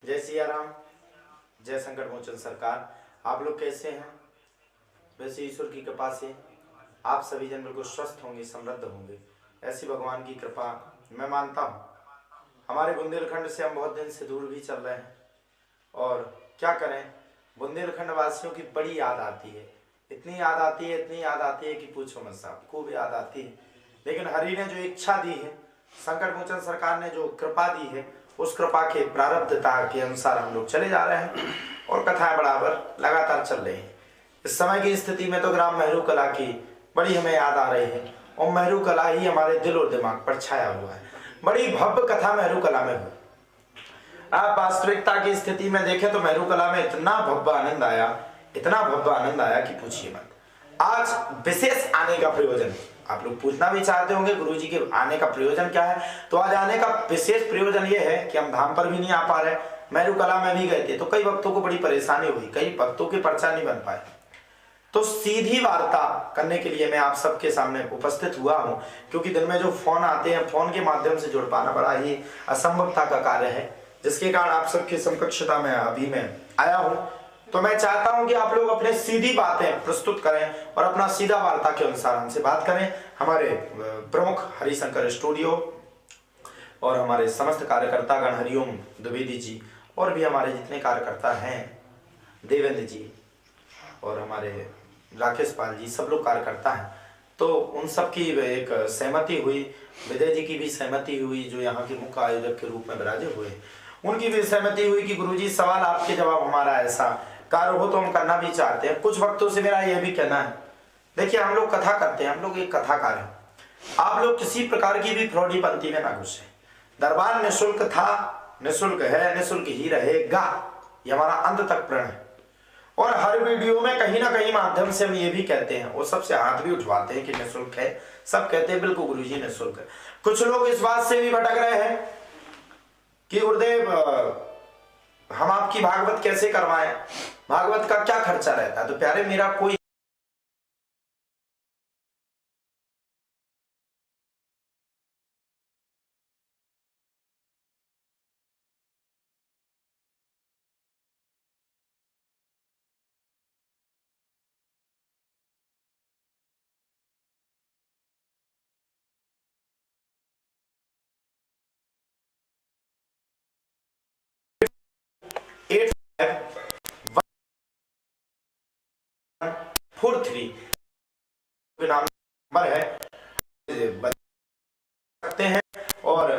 जय सिया राम, जय संकट मोचन सरकार। आप लोग कैसे हैं? वैसे ईश्वर की कृपा से आप सभी जन बिल्कुल स्वस्थ होंगे, समृद्ध होंगे, ऐसी भगवान की कृपा मैं मानता हूँ। हमारे बुंदेलखंड से हम बहुत दिन से दूर भी चल रहे हैं और क्या करें, बुंदेलखंड वासियों की बड़ी याद आती है। इतनी याद आती है, इतनी याद आती है कि पूछो मत साहब, खूब याद आती है। लेकिन हरि ने जो इच्छा दी है, संकट मोचन सरकार ने जो कृपा दी है, उस कृपा के प्रारब्धता के अनुसार हम लोग चले जा रहे हैं और कथाएं बराबर लगातार चल रही हैं। इस समय की स्थिति में तो ग्राम मेहरू कला की बड़ी हमें याद आ रही है और मेहरू कला ही हमारे दिल और दिमाग पर छाया हुआ है। बड़ी भव्य कथा मेहरू कला में हुई। आप वास्तविकता की स्थिति में देखें तो मेहरू कला में इतना भव्य आनंद आया, इतना भव्य आनंद आया कि पूछिए मत। आज विशेष आने का प्रयोजन, आप लोग पूछना भी चाहते होंगे गुरुजी के आने का प्रयोजन क्या है, तो आज आने का विशेष प्रयोजन यह है कि हम धाम पर भी नहीं आ पा रहे, मेहरू कला में भी गए थे तो कई भक्तों को बड़ी परेशानी हुई, कई भक्तों के पर्चा नहीं बन पाए। तो सीधी वार्ता करने के लिए मैं आप सबके सामने उपस्थित हुआ हूं, क्योंकि दिन में जो फोन आते हैं, फोन के माध्यम से जुड़ पाना बड़ा ही असंभवता का कार्य है, जिसके कारण आप सबकी समकक्षता में अभी मैं आया हूं। तो मैं चाहता हूं कि आप लोग अपने सीधी बातें प्रस्तुत करें और अपना सीधा वार्ता के अनुसार हमसे बात करें। हमारे प्रमुख हरिशंकर स्टूडियो और हमारे समस्त कार्यकर्तागण, हरिओम द्विवेदी जी और भी हमारे जितने कार्यकर्ता हैं, देवेंद्र जी और हमारे राकेश पाल जी, सब लोग कार्यकर्ता हैं, तो उन सब की एक सहमति हुई। विजय जी की भी सहमति हुई, जो यहाँ के मुख्य आयोजक के रूप में विराजे हुए, उनकी भी सहमति हुई कि गुरुजी सवाल आपके जवाब हमारा ऐसा कार्य हो तो हम करना भी चाहते हैं। कुछ वक्तों से मेरा यह भी कहना है, देखिए हम लोग कथा करते हैं, हम लोग एक कथाकार हैं। आप लोग किसी प्रकार की भी फ्रॉडी पंक्ति में ना घुसे। दरबार निःशुल्क था, निःशुल्क है, निःशुल्क ही रहेगा, ये हमारा अंत तक प्रण है। और हर वीडियो में कहीं ना कहीं माध्यम से हम ये भी कहते हैं, वो सबसे हाथ भी उठवाते हैं कि निःशुल्क है, सब कहते हैं बिल्कुल गुरुजी निःशुल्क है। कुछ लोग इस बात से भी भटक रहे हैं कि गुरुदेव हम आपकी भागवत कैसे करवाएं, भागवत का क्या खर्चा रहता है। तो प्यारे, मेरा कोई एट 43 नाम नंबर है, सकते हैं। और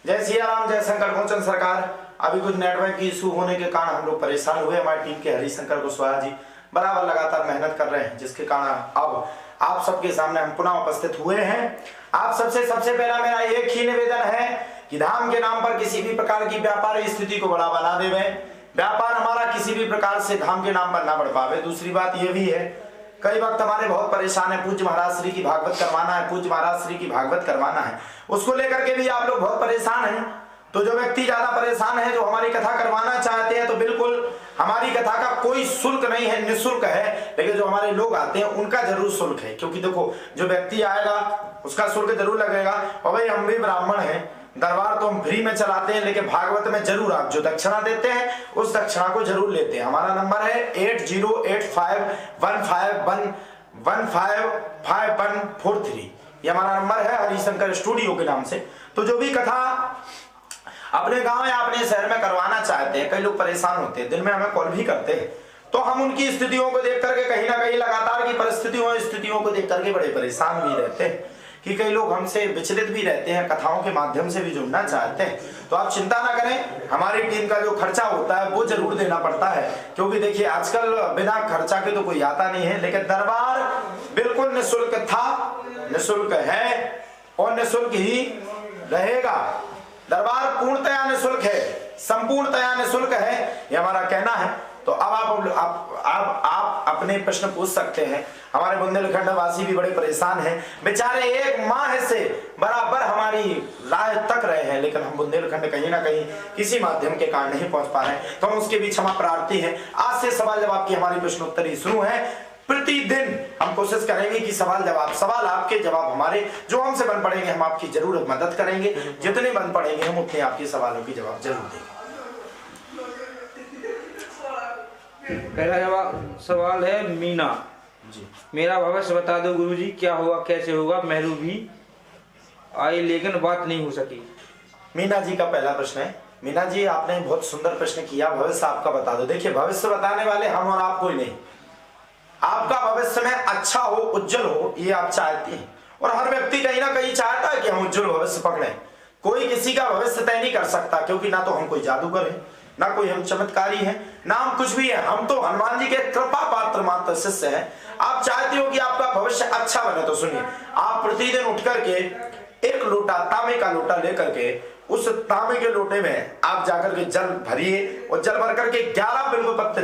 जय सिया राम, जय संकट मोचन सरकार। अभी कुछ नेटवर्क की इशू होने के कारण हम लोग परेशान हुए। हमारी टीम के हरिशंकर कुशवाहा जी बराबर लगातार मेहनत कर रहे हैं, जिसके कारण अब आप सबके सामने हम पुनः उपस्थित हुए हैं। आप सबसे सबसे पहला मेरा एक ही निवेदन है कि धाम के नाम पर किसी भी प्रकार की व्यापार स्थिति को बढ़ावा ना देवे। व्यापार हमारा किसी भी प्रकार से धाम के नाम पर ना बढ़ पावे। दूसरी बात यह भी है, कई वक्त हमारे बहुत परेशान है, पूज्य महाराज श्री की भागवत करवाना है, पूज्य महाराज श्री की भागवत करवाना है, उसको लेकर के भी आप लोग बहुत परेशान हैं। तो जो व्यक्ति ज्यादा परेशान है, जो हमारी कथा करवाना चाहते हैं, तो बिल्कुल हमारी कथा का कोई शुल्क नहीं है, निःशुल्क है। लेकिन जो हमारे लोग आते हैं उनका जरूर शुल्क है, क्योंकि देखो जो व्यक्ति आएगा उसका शुल्क जरूर लगेगा। और भाई हम भी ब्राह्मण हैं, दरबार तो हम फ्री में चलाते हैं, लेकिन भागवत में जरूर आप जो दक्षिणा देते हैं उस दक्षिणा को जरूर लेते हैं। हमारा नंबर है 8085155143। ये हमारा नंबर है हरिशंकर स्टूडियो के नाम से। तो जो भी कथा अपने गांव या अपने शहर में करवाना चाहते हैं, कई लोग परेशान होते हैं, दिन में हमें कॉल भी करते हैं, तो हम उनकी स्थितियों को देख करके कहीं ना कहीं लगातार की स्थितियों को देख करके बड़े परेशान भी रहते हैं कि कई लोग हमसे विचलित भी रहते हैं, कथाओं के माध्यम से भी जुड़ना चाहते हैं। तो आप चिंता ना करें, हमारी टीम का जो खर्चा होता है वो जरूर देना पड़ता है, क्योंकि देखिए आजकल बिना खर्चा के तो कोई आता नहीं है। लेकिन दरबार बिल्कुल निःशुल्क था, निःशुल्क है और निःशुल्क ही रहेगा। दरबार पूर्णतया निःशुल्क है, संपूर्णतया निःशुल्क है, ये हमारा कहना है। तो अब आप अपने प्रश्न पूछ सकते हैं। हमारे बुंदेलखंड वासी भी बड़े परेशान हैं, बेचारे एक माह से बराबर हमारी राह तक रहे हैं, लेकिन हम बुंदेलखंड कहीं ना कहीं किसी माध्यम के कारण नहीं पहुंच पा रहे हैं, तो हम उसके भी क्षमा प्रार्थी हैं। आज से सवाल जवाब की हमारी प्रश्नोत्तरी शुरू है। प्रतिदिन हम कोशिश करेंगे कि सवाल आपके, जवाब हमारे, जो हमसे बन पड़ेंगे हम आपकी जरूर मदद करेंगे। जितने बन पड़ेंगे हम उतने आपके सवालों के जवाब जरूर देंगे। पहला सवाल है मीना जी। मेरा भविष्य बता दो गुरुजी, क्या होगा कैसे होगा। मेहरू भी आई लेकिन बात नहीं हो सकी। मीना जी का पहला प्रश्न है। मीना जी आपने बहुत सुंदर प्रश्न किया, भविष्य आपका बता दो। देखिए भविष्य बताने वाले हम और आप कोई नहीं। आपका भविष्य में अच्छा हो, उज्जवल हो, ये आप चाहते हैं, और हर व्यक्ति कहीं ना कहीं चाहता है कि हम उज्जवल भविष्य पकड़े। कोई किसी का भविष्य तय नहीं कर सकता, क्योंकि ना तो हम कोई जादूगर हैं, ना कोई हम चमत्कारी हैं, ना हम कुछ भी है। हम तो हनुमान जी के कृपा पात्र मात्र शिष्य हैं। आप चाहते हो कि आपका भविष्य अच्छा बने, तो सुनिए, आप प्रतिदिन उठ करके एक लोटा, तांबे का लोटा लेकर के, उस तांबे के लोटे में आप जाकर के जल भरिए और जल भर करके 11 बिल्व पत्र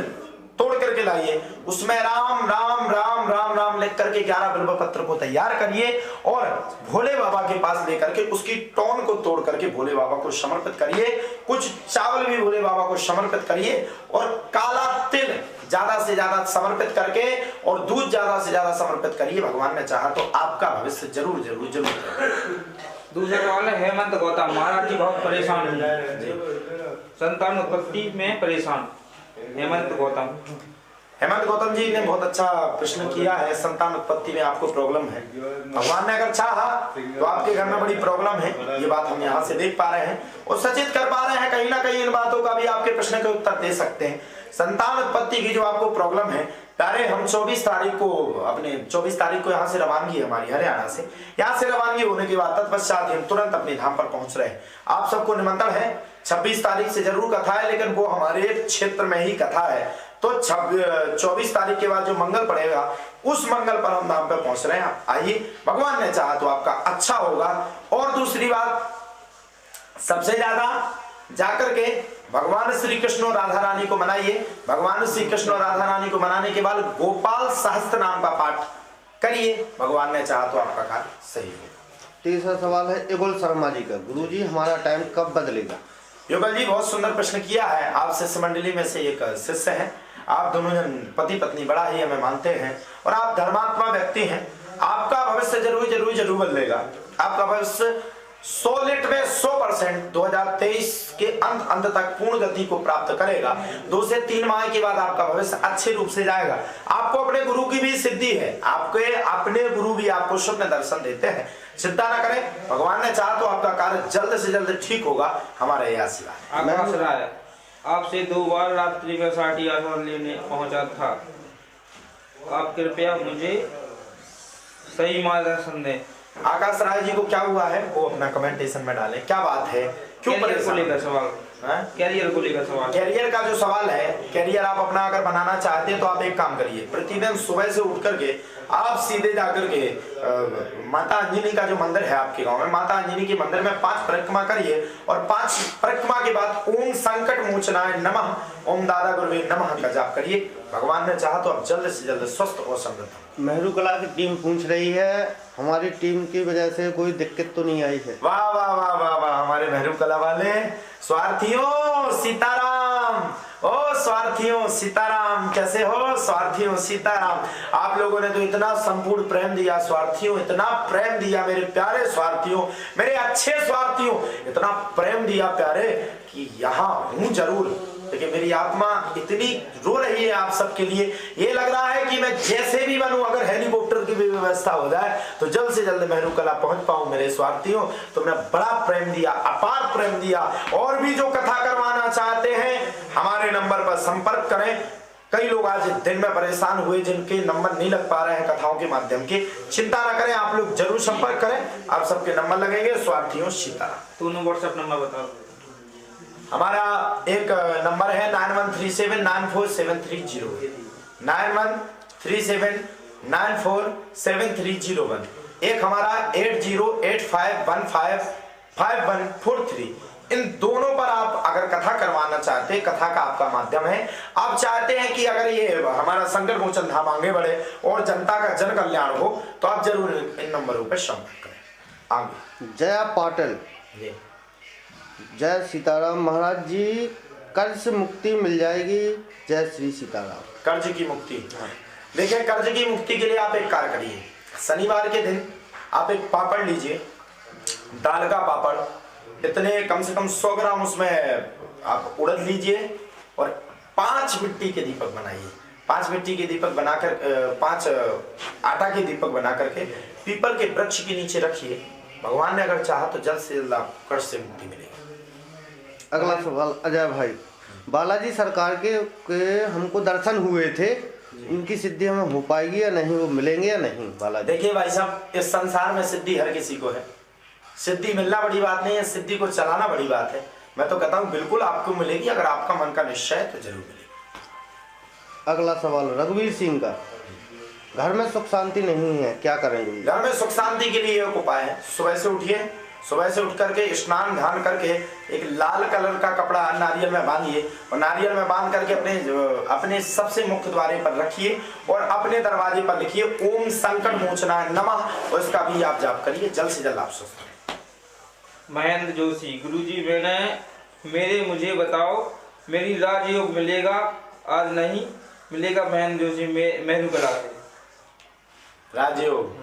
तोड़ करके लाइए। उसमें राम राम राम राम राम लिख करके 11 बिल्व पत्र को तैयार करिए और भोले बाबा के पास लेकर के उसकी टोन को तोड़ करके भोले बाबा को समर्पित करिए। कुछ चावल भी भोले बाबा को समर्पित करिए और काला तिल ज्यादा से ज्यादा समर्पित करके और दूध ज्यादा से ज्यादा समर्पित करिए। भगवान ने चाहा तो आपका भविष्य जरूर जरूर जरूर। दूसरा सवाल है हेमंत गौतम, महाराज जी बहुत परेशान हैं, संतान उत्पत्ति में परेशान। हेमंत गौतम जी ने बहुत अच्छा प्रश्न किया है। संतान उत्पत्ति में आपको प्रॉब्लम है, भगवान ने अगर चाहा तो आपके घर में बड़ी प्रॉब्लम है, ये बात हम यहाँ से देख पा रहे हैं और सचेत कर पा रहे हैं। कहीं ना कहीं इन बातों का भी आपके प्रश्न के उत्तर दे सकते हैं। संतान उत्पत्ति की जो आपको प्रॉब्लम है, प्यारे, हम 24 तारीख को यहाँ से रवानगी है हमारी हरियाणा से। यहाँ से रवानगी होने के बाद तत्पश्चात हम तुरंत अपने धाम पर पहुंच रहे हैं। आप सबको निमंत्रण है, 26 तारीख से जरूर कथा है, लेकिन वो हमारे क्षेत्र में ही कथा है। तो 24 तारीख के बाद जो मंगल पड़ेगा, उस मंगल पर हम धाम पर पहुंच रहे हैं। आइए, भगवान ने चाहा तो आपका अच्छा होगा। और दूसरी बात, सबसे ज्यादा जाकर के भगवान श्री कृष्ण और राधा रानी को मनाइए। भगवान श्री कृष्ण और राधा रानी को मनाने के बाद गोपाल सहस्त्र नाम का पाठ करिए। भगवान ने चाहा तो आपका कार्य सही हो। तीसरा सवाल है युगल शर्मा जी का, गुरुजी हमारा टाइम कब बदलेगा। युगल जी बहुत सुंदर प्रश्न किया है। आप शिष्य मंडली में से एक शिष्य हैं। आप दोनों जन पति पत्नी बड़ा ही हमें मानते हैं और आप धर्मात्मा व्यक्ति हैं। आपका भविष्य जरूर जरूर जरूर बदलेगा। आपका भविष्य 100 में 100% 2023 के अंत तक पूर्ण गति को प्राप्त करेगा। 2 से 3 माह के बाद आपका भविष्य अच्छे रूप से जाएगा। आपको अपने गुरु की भी सिद्धि है, आपके अपने गुरु भी आपको स्वप्न दर्शन देते हैं। चिंता ना करें, भगवान ने चाहा तो आपका कार्य जल्द से जल्द ठीक होगा। हमारा यह आशीर्वाद है। आपसे 2 बार रात्रि में 60 आसन लेने पहुंचा था, आप कृपया मुझे सही मार्गदर्शन दें। आकाश राय जी को क्या हुआ है वो अपना कमेंटेशन में डालें। क्या बात है, क्यों कैरियर को परेशान? लेकर सवाल, कैरियर को लेकर सवाल। कैरियर का जो सवाल है, कैरियर आप अपना अगर बनाना चाहते हैं तो आप एक काम करिए, प्रतिदिन सुबह से उठ करके आप सीधे जाकर के माता अंजनी का जो मंदिर है आपके गांव में, माता अंजनी के मंदिर में 5 परिक्रमा करिए और 5 परिक्रमा के बाद ओम संकट मोचनाय नमः, ओम दादा गुरुवे नमः का जाप करिए। भगवान ने चाहा तो आप जल्द से जल्द स्वस्थ और समृद्ध। मेहरू कला की टीम पूछ रही है, हमारी टीम की वजह से कोई दिक्कत तो नहीं आई है? वाह वाह वाह वाह वाह, हमारे मेहरू कला वाले स्वार्थियों सीताराम, ओ स्वार्थियों सीताराम, कैसे हो स्वार्थियों सीताराम। आप लोगों ने तो इतना संपूर्ण प्रेम दिया स्वार्थियों, इतना प्रेम दिया मेरे प्यारे स्वार्थियों, मेरे अच्छे स्वार्थियों, इतना प्रेम दिया प्यारे कि यहाँ हूँ जरूर, लेकिन मेरी आत्मा इतनी रो रही है आप सबके लिए। ये लग रहा है कि मैं जैसे भी बनूं, अगर हेलीकॉप्टर की भी व्यवस्था हो जाए तो जल्द से जल्द मेहरू कला पहुंच पाऊं। मेरे स्वार्थियों, तुमने बड़ा प्रेम दिया, अपार प्रेम दिया। और भी जो कथा करवाना चाहते हैं हमारे नंबर पर संपर्क करें। कई लोग आज दिन में परेशान हुए जिनके नंबर नहीं लग पा रहे हैं कथाओं के माध्यम के, चिंता न करें, आप लोग जरूर संपर्क करें, आप सबके नंबर लगेंगे। स्वार्थियों सीताराम। दोनों व्हाट्सएप नंबर बताओ। हमारा एक नंबर है 9137947301, 9137947301। एक हमारा 8085155143। इन दोनों पर आप अगर कथा करवाना चाहते हैं, कथा का आपका माध्यम है, आप चाहते हैं कि अगर ये हमारा संकट मोचन धाम आगे बढ़े और जनता का जन कल्याण हो, तो आप जरूर इन नंबरों पर संपर्क करें। आगे जया पाटिल, जय सीताराम महाराज जी, कर्ज से मुक्ति मिल जाएगी, जय श्री सीताराम। कर्ज की मुक्ति, देखिए कर्ज की मुक्ति के लिए आप एक कार्य करिए। शनिवार के दिन आप एक पापड़ लीजिए, दाल का पापड़, इतने कम से कम 100 ग्राम उसमें आप उड़द लीजिए और 5 मिट्टी के दीपक बनाइए। 5 मिट्टी के दीपक बनाकर 5 आटा के दीपक बना करके पीपल के वृक्ष के नीचे रखिए। भगवान ने अगर चाहा तो जल्द से जल्द आप कर्ज से मुक्ति मिलेगी। अगला सवाल अजय भाई, बालाजी सरकार के हमको दर्शन हुए थे, इनकी सिद्धि हमें हो पाएगी या नहीं, वो मिलेंगे या नहीं बालाजी? देखिए भाई साहब, इस संसार में सिद्धि हर किसी को है, सिद्धि मिलना बड़ी बात नहीं है, सिद्धि को चलाना बड़ी बात है। मैं तो कहता हूँ बिल्कुल आपको मिलेगी, अगर आपका मन का निश्चय है तो जरूर मिलेगी। अगला सवाल रघुवीर सिंह का, घर में सुख शांति नहीं है, क्या करेंगे? घर में सुख शांति के लिए एक उपाय है, सुबह से उठिए, सुबह से उठ करके स्नान ध्यान करके एक लाल कलर का कपड़ा नारियल में बांधिए और नारियल में बांध करके अपने सबसे मुख्य द्वारे पर रखिए और अपने दरवाजे पर लिखिए ओम संकट मोचनाय नमः, और इसका भी आप जाप करिए, जल्द से जल्द आप स्वस्थ होंगे। महेंद्र जोशी, गुरुजी मुझे बताओ मेरी राजयोग मिलेगा, आज नहीं मिलेगा। महेंद्र जोशी मेहरू कला से। राजयोग,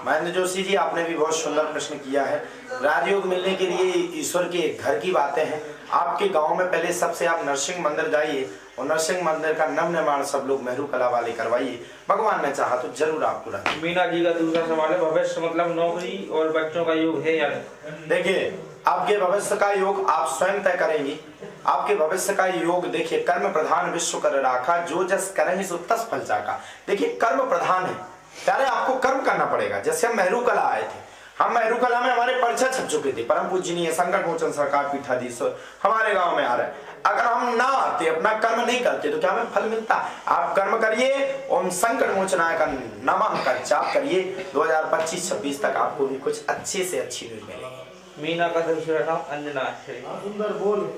महेंद्र जोशी जी आपने भी बहुत सुंदर प्रश्न किया है। राजयोग मिलने के लिए ईश्वर के घर की बातें हैं। आपके गांव में पहले सबसे आप नरसिंह मंदिर जाइए और नरसिंह मंदिर का नव निर्माण सब लोग मेहरू कला वाले करवाइए। भगवान ने चाहा तो जरूर आपको राजयोग। मीना जी का दूसरा सवाल है, भविष्य मतलब नौकरी और बच्चों का योग है या नहीं? देखिए आपके भविष्य का योग आप स्वयं तय करेंगे। आपके भविष्य का योग देखिए, कर्म प्रधान विश्व कर राखा, जो जस करेंगे सो तस फल चाखा। देखिए कर्म प्रधान है प्यारे, आपको कर्म करना पड़ेगा। जैसे हम मेहरू कला आए थे, हम मेहरू कला में हमारे परिचय छप चुके थे, परम पूजनीय संकट मोचन सरकार पीठाधीश्वर हमारे गांव में आ रहे हैं। अगर हम ना आते, अपना कर्म नहीं करते, तो क्या हमें फल मिलता? आप कर्म करिए, ओम संकट मोचनाय का नमः का जाप करिए, 2025-26 तक आपको भी कुछ अच्छे से अच्छी न्यूज मिलेगी। मीना का दूसरा नाम अंजना है। सुंदर बोल।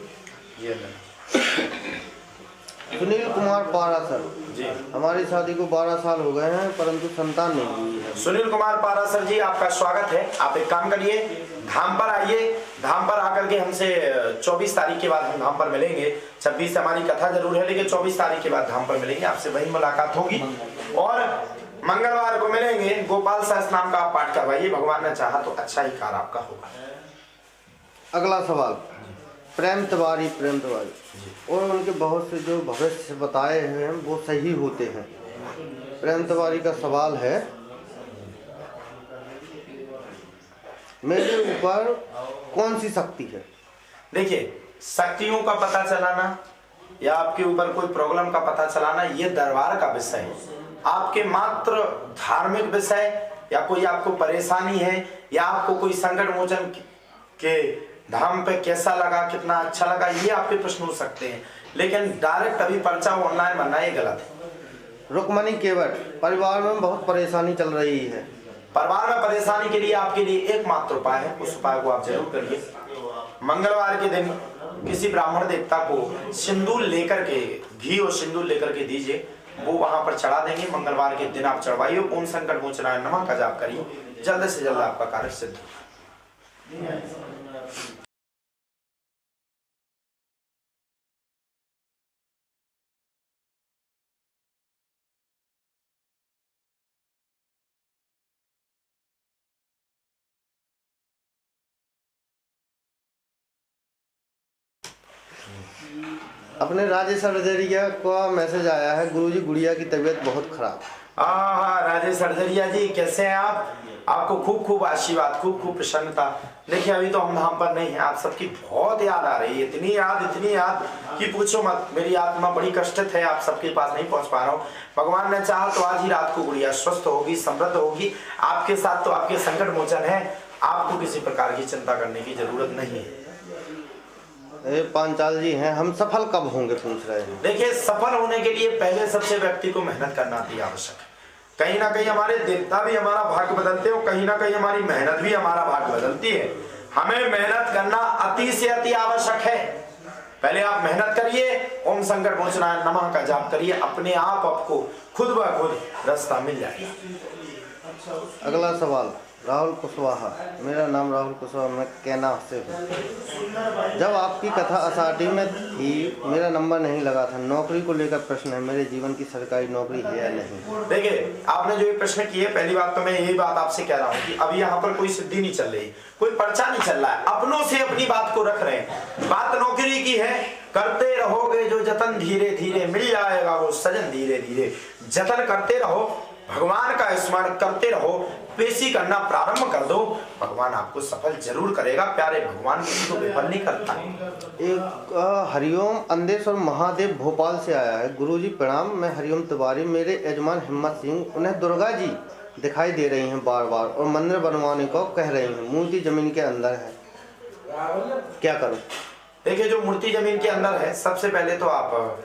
ये सुनील कुमार पारासर जी, हमारी शादी को 12 साल हो गए हैं परंतु संतान नहीं हुई है। सुनील कुमार पारासर जी आपका स्वागत है। आप एक काम करिए, धाम पर आइए, धाम पर आकर के हमसे 24 तारीख के बाद हम धाम पर मिलेंगे। 26 से हमारी कथा जरूर है, लेकिन 24 तारीख के बाद धाम पर मिलेंगे, आपसे वही मुलाकात होगी और मंगलवार को मिलेंगे। गोपाल सहस्त्र नाम का आप पाठ करवाइए, भगवान ने चाहा तो अच्छा ही कार्य आपका होगा। अगला सवाल प्रेम तिवारी और उनके बहुत से जो भविष्य बताए हैं वो सही होते हैं। प्रेम तिवारी का सवाल है, मेरे ऊपर कौन सी शक्ति है? देखिए शक्तियों का पता चलाना या आपके ऊपर कोई प्रॉब्लम का पता चलाना ये दरबार का विषय है। आपके मात्र धार्मिक विषय या कोई आपको परेशानी है या आपको कोई संकट मोचन के धाम पे कैसा लगा, कितना अच्छा लगा, ये आपके प्रश्न हो सकते हैं, लेकिन डायरेक्ट अभी पर्चा ऑनलाइन भरना ये गलत है। रुक्मणी केवट, परिवार में बहुत परेशानी चल रही है। परिवार में परेशानी के लिए आपके लिए एकमात्र उपाय है, उस उपाय को आप जरूर करिए। मंगलवार के दिन किसी ब्राह्मण देवता को सिंदूर लेकर के, घी और सिंदूर लेकर के दीजिए, वो वहां पर चढ़ा देंगे। मंगलवार के दिन आप चढ़वाइए, ओम संकट मोचनाय नमः का जाप करिए, जल्द से जल्द आपका कार्य सिद्ध होगा। अपने राजेश सर्जरिया का मैसेज आया है, गुरुजी गुड़िया की तबीयत बहुत खराब। हाँ, राजेश सर्जरिया जी कैसे हैं आप? आपको खूब खूब आशीर्वाद, खूब खूब प्रसन्नता। देखिए अभी तो हम धाम पर नहीं हैं, आप सबकी बहुत याद आ रही है, इतनी याद कि पूछो मत। मेरी आत्मा बड़ी कष्टित है, आप सबके पास नहीं पहुंच पा रहा हूँ। भगवान ने चाहा तो आज ही रात को गुड़िया स्वस्थ होगी, समृद्ध होगी। आपके साथ तो आपके संकट मोचन है, आपको किसी प्रकार की चिंता करने की जरूरत नहीं है। पांचाल जी हैं, हम सफल कब होंगे पूछ रहे हैं। देखिए सफल होने के लिए पहले सबसे व्यक्ति को मेहनत करना अति आवश्यक है। कहीं ना कहीं हमारे देवता भी हमारा भाग्य बदलते हो, कहीं ना कहीं हमारी मेहनत भी हमारा भाग्य बदलती है। हमें मेहनत करना अति से अति आवश्यक है। पहले आप मेहनत करिए, ओम संकट मोचनाय नमः का जाप करिए, अपने आप आपको खुद ब खुद रास्ता मिल जाएगा। अगला सवाल, राहुल कुशवाहा, मेरा नाम राहुल कुशवाहा, मैं कैना से हूँ। जब आपकी कथा आषाढ़ी में थी मेरा नंबर नहीं लगा था। नौकरी को लेकर प्रश्न है, मेरे जीवन की सरकारी नौकरी है या नहीं। देखिए आपने जो ये प्रश्न किए, पहली बात तो मैं यही बात आपसे कह रहा हूँ कि अभी यहाँ पर कोई सिद्धि नहीं चल रही, कोई पर्चा नहीं चल रहा है, अपनों से अपनी बात को रख रहे हैं। बात नौकरी की है, करते रहोगे जो जतन, धीरे धीरे मिल जाएगा वो सजन, धीरे धीरे जतन करते रहो, भगवान का स्मरण करते रहो, पेशी करना प्रारंभ कर दो, भगवान आपको सफल जरूर करेगा। प्यारे भगवान किसी को विफल नहीं करता। एक हरिओम अंदेश्वर महादेव भोपाल से आया है, गुरुजी प्रणाम, मैं हरिओम तिवारी, मेरे यजमान हिम्मत सिंह, उन्हें दुर्गा जी दिखाई दे रही हैं बार बार और मंदिर बनवाने को कह रही हैं, मूर्ति जमीन के अंदर है, क्या करूं। देखिए जो मूर्ति जमीन के अंदर है, सबसे पहले तो आप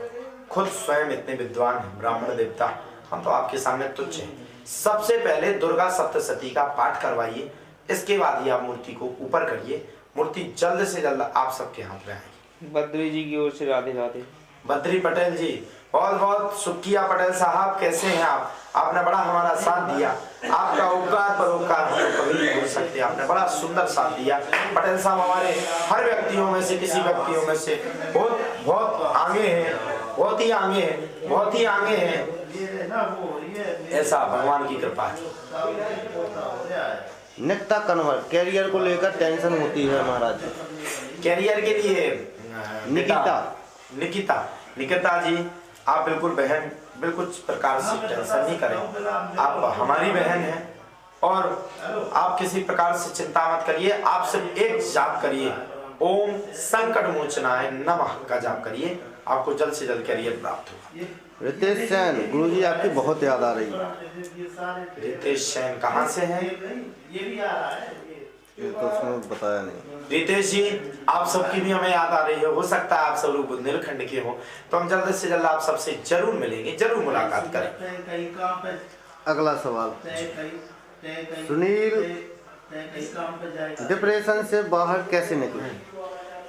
खुद स्वयं इतने विद्वान हैं, ब्राह्मण देवता, हम तो आपके सामने तुच्छ हैं। सबसे पहले दुर्गा सप्तशती का पाठ करवाइए, इसके बाद ही आप मूर्ति को ऊपर करिए, मूर्ति जल्द से जल्द आप सबके हाथ में आएगी। बद्री जी की ओर से राधे राधे। बद्री पटेल जी बहुत बहुत शुक्रिया। पटेल साहब कैसे हैं आप? आपने बड़ा हमारा साथ दिया, आपका उपकार परोपकार हम कभी नहीं भूल सकते, आपने बड़ा सुंदर साथ दिया। पटेल साहब हमारे हर व्यक्तियों में से, किसी व्यक्तियों में से बहुत बहुत आगे हैं, बहुत ही आगे हैं, बहुत ही आगे हैं। ऐसा भगवान की कृपा है। निकिता कन्वर, कैरियर को लेकर टेंशन होती है महाराज। कैरियर के लिए निकिता जी आप बिल्कुल बहन, बिल्कुल प्रकार से टेंशन नहीं करें, आप हमारी बहन हैं और आप किसी प्रकार से चिंता मत करिए। आप सिर्फ एक जाप करिए, ओम संकट मोचनाय नमः का जाप करिए, आपको जल्द से जल्द कैरियर प्राप्त होगा। रितेश सेन, गुरुजी आपकी बहुत याद आ रही है। रितेश सेन कहाँ से हैं? ये तो उसने बताया नहीं। रितेश जी आप सबकी भी हमें याद आ रही है, हो सकता है आप सब लोग बुंदेलखंड के हो, तो हम जल्द से जल्द आप सबसे जरूर मिलेंगे, जरूर मुलाकात करें। अगला सवाल, सुनील, डिप्रेशन से बाहर कैसे निकले।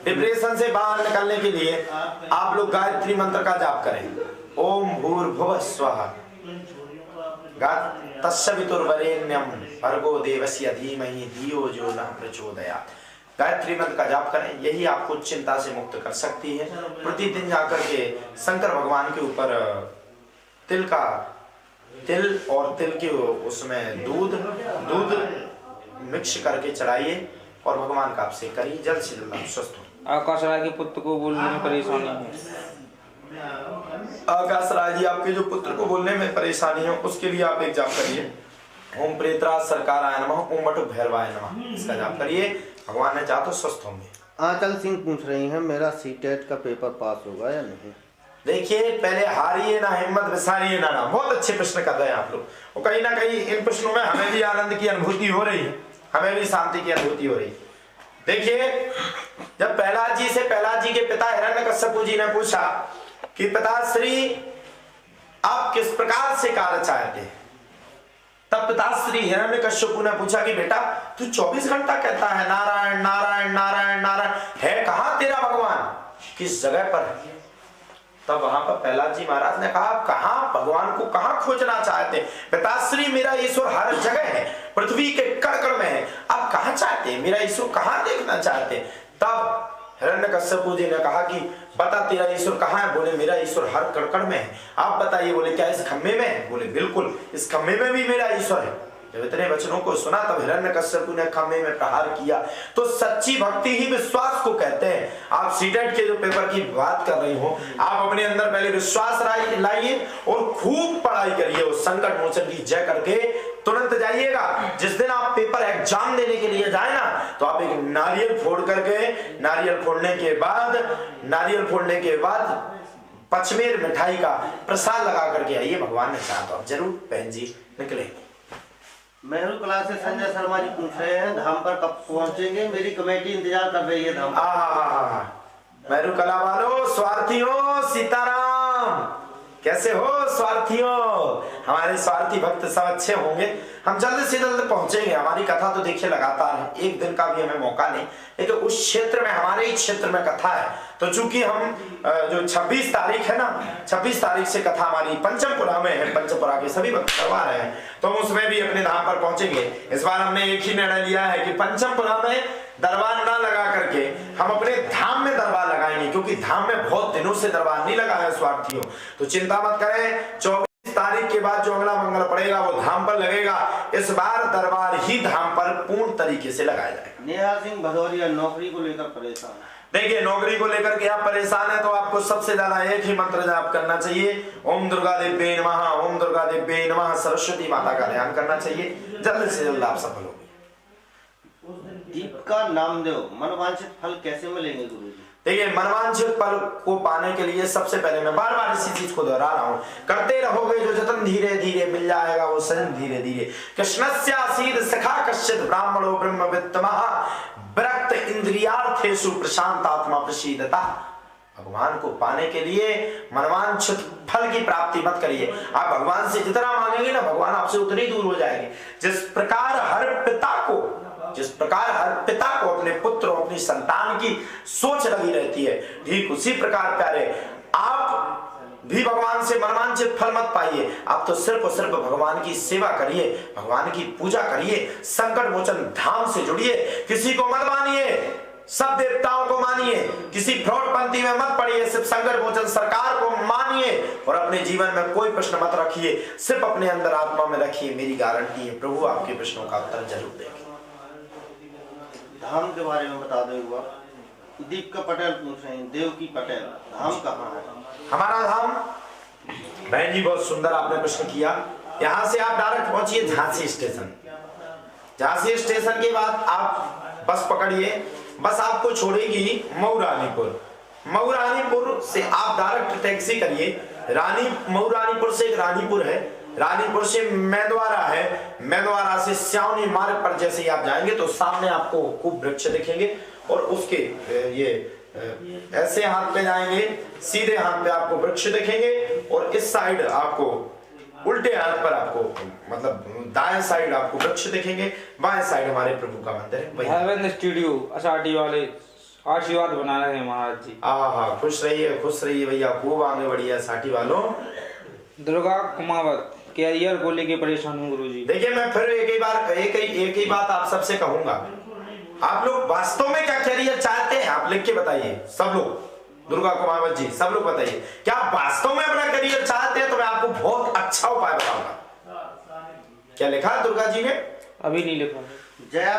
डिप्रेशन से बाहर निकलने के लिए आप लोग गायत्री मंत्र का जाप करें, ओम भूर्भुवः स्वः तत्सवितुर्वरेण्यं भर्गो देवस्य धीमहि धियो जो न प्रचोदयात्। गायत्री मंत्र का जाप करें, यही आपको चिंता से मुक्त कर सकती है। प्रतिदिन जाकर के शंकर भगवान के ऊपर तिल और तिल के उसमें दूध मिक्स करके चढ़ाइए और भगवान का अभिषेक करिए, जल्द से जल्द आप स्वस्थ हो। आकाश राय के पुत्र को बोलने में परेशानी है। आकाश राय जी आपके जो पुत्र को बोलने में परेशानी है, उसके लिए आप एक जाप करिए, ओम प्रेतराज सरकाराय नमः, ओम बटु भैरवाय नमः, इसका जाप करिए, भगवान ने चाहा तो स्वस्थ होंगे। आंचल सिंह पूछ रही हैं, मेरा सीटेट का पेपर पास होगा या नहीं। देखिए पहले हारिए ना हिम्मत, विसारिए ना। बहुत अच्छे प्रश्न कर रहे हैं आप लोग, और कहीं ना कहीं इन प्रश्नों में हमें भी आनंद की अनुभूति हो रही है, हमें भी शांति की अनुभूति हो रही है। देखिए, जब प्रहलाद जी के पिता हिरण्यकश्यप जी ने पूछा कि पिताश्री आप किस प्रकार से कार्य चाहते हैं, तब पिताश्री हिरण्यकश्यप ने पूछा कि बेटा तू 24 घंटा कहता है नारायण नारायण नारायण नारायण, है कहां तेरा भगवान, किस जगह पर है? तब वहां पर प्रहलाद जी महाराज ने कहा कहां भगवान को कहां खोजना चाहते हैं? पिताश्री मेरा ईश्वर हर जगह है, पृथ्वी के कण कण में है, आप कहां चाहते हैं, मेरा ईश्वर कहां देखना चाहते हैं? तब हिरण्यकश्यप जी ने कहा कि बता तेरा ईश्वर कहां है? बोले मेरा ईश्वर हर कण कण में है। आप बताइए, बोले क्या इस खम्भे में है? बोले बिल्कुल, इस खम्भे में भी मेरा ईश्वर है। जब इतने वचनों को सुना तब हिरण्यकश्यप ने खम्भे में प्रहार किया। तो सच्ची भक्ति ही विश्वास को कहते हैं। आप सीटेट के जो पेपर की बात कर रही हो, आप अपने अंदर पहले विश्वास लाइए और खूब पढ़ाई करिए, उस संकट मोचन की जय करके तुरंत जाइएगा। जिस दिन आप पेपर एग्जाम देने के लिए जाए ना, तो आप एक नारियल फोड़ करके, नारियल फोड़ने के बाद पचमेर मिठाई का प्रसाद लगा करके आइए, भगवान ने चाहा तो आप जरूर बहन जी निकले। मेहरू कला से संजय शर्मा जी पूछ रहे हैं धाम पर कब पहुंचेंगे, मेरी कमेटी इंतजार कर रही है धाम पर। मेहरू कला वालों, स्वार्थियों, सीताराम, कैसे हो स्वार्थियों? हमारे स्वार्थी भक्त सब अच्छे होंगे, हम जल्द से जल्द पहुंचेंगे। हमारी कथा तो देखिए लगातार है, एक दिन का भी हमें मौका नहीं, लेकिन उस क्षेत्र में, हमारे ही क्षेत्र में कथा है। तो चूंकि हम जो 26 तारीख है ना, 26 तारीख से कथा हमारी पंचमपुरा में है, पंचमपुरा के सभी भक्त करवा रहे हैं, तो हम उसमें भी अपने धाम पर पहुंचेंगे। इस बार हमने एक ही निर्णय लिया है कि पंचमपुरा में दरबार ना लगा करके हम अपने धाम में दरबार लगाएंगे, क्योंकि धाम में बहुत दिनों से दरबार नहीं लगा है स्वार्थियों। तो चिंता मत करें, 24 तारीख के बाद जो अगला मंगल पड़ेगा वो धाम पर लगेगा। इस बार दरबार ही धाम पर पूर्ण तरीके से लगाया जाएगा। नेहा सिंह भदौरिया नौकरी को लेकर परेशान है। देखिए, नौकरी को लेकर के आप परेशान है तो आपको सबसे ज्यादा एक ही मंत्र जाप करना चाहिए, ओम दुर्गा देव्ये नमः, ओम दुर्गा देव्ये नमः, सरस्वती माता का ध्यान करना चाहिए, जल्द से जल्द आप सफल होंगे। दीप का नाम दो, मनवांछित फल कैसे मिलेंगे गुरुजी? देखिए, मनवांछित फल को पाने के लिए सबसे पहले मैं बार बार इसी चीज को दोहरा रहा हूँ, करते रहोगे जो जतन धीरे धीरे मिल जाएगा वो सजन धीरे धीरे। कृष्णस्यासीद सखा कश्चित् ब्राह्मणो ब्रह्मवित्तमः विरक्त इंद्रियार्थेषु प्रशांत आत्मा प्रसीदता। भगवान को पाने के लिए मनवांछित फल की प्राप्ति मत करिए। आप भगवान से जितना मांगेंगे ना, भगवान आपसे उतनी दूर हो जाएंगे। जिस प्रकार हर पिता को अपने पुत्र और अपनी संतान की सोच लगी रहती है, ठीक उसी प्रकार प्यारे आप भी भगवान से मनवांछित फल मत पाइए। आप तो सिर्फ और सिर्फ भगवान की सेवा करिए, भगवान की पूजा करिए, संकट मोचन धाम से जुड़िए। किसी को मत मानिए, सब देवताओं को मानिए, किसी फ्रॉड पंथी में मत पड़िए, सिर्फ संकट मोचन सरकार को मानिए और अपने जीवन में कोई प्रश्न मत रखिए, सिर्फ अपने अंदर आत्मा में रखिए। मेरी गारंटी है प्रभु आपके प्रश्नों का उत्तर जरूर देंगे। धाम के बारे में बता दो एक बार। दीपिका पटेल पूछ रहे हैं, देवकी पटेल, धाम कहाँ है? हमारा धाम, बहन जी बहुत सुंदर आपने प्रश्न किया। यहाँ से आप डायरेक्ट पहुंचिए झांसी स्टेशन। झांसी स्टेशन के बाद आप बस पकड़िए, बस आपको छोड़ेगी मऊरानीपुर। मऊरानीपुर से आप डायरेक्ट टैक्सी करिए। मऊरानीपुर से एक रानीपुर है, रानीपुर से मैदवारा है, मैदवारा से स्यावनी मार्ग पर जैसे ही आप जाएंगे तो सामने आपको खूब वृक्ष दिखेंगे और उसके ये ऐसे हाथ पे जाएंगे, सीधे हाथ पे आपको वृक्ष दिखेंगे और इस साइड आपको उल्टे हाथ पर आपको मतलब दाएं साइड आपको वृक्ष दिखेंगे, बाएं साइड हमारे प्रभु का मंदिर है। हेवन स्टूडियो असाटी वाले आशीर्वाद बना रहे हैं महाराज जी। खुश रहिए भैया, खूब आगे बढ़िए असाटी वालों। दुर्गा कुमावत कैरियर को लेके परेशान हूँ गुरुजी। देखिए, मैं फिर एक ही बात आप सबसे कहूंगा, आप लोग वास्तव में क्या कैरियर चाहते हैं? आप लिख के बताइए सब लोग, दुर्गा कुमावत जी सब लोग बताइए, क्या आप वास्तव में अपना करियर चाहते हैं? तो मैं आपको बहुत अच्छा उपाय बताऊंगा। क्या लिखा है दुर्गा जी ने? अभी नहीं लिखा। जया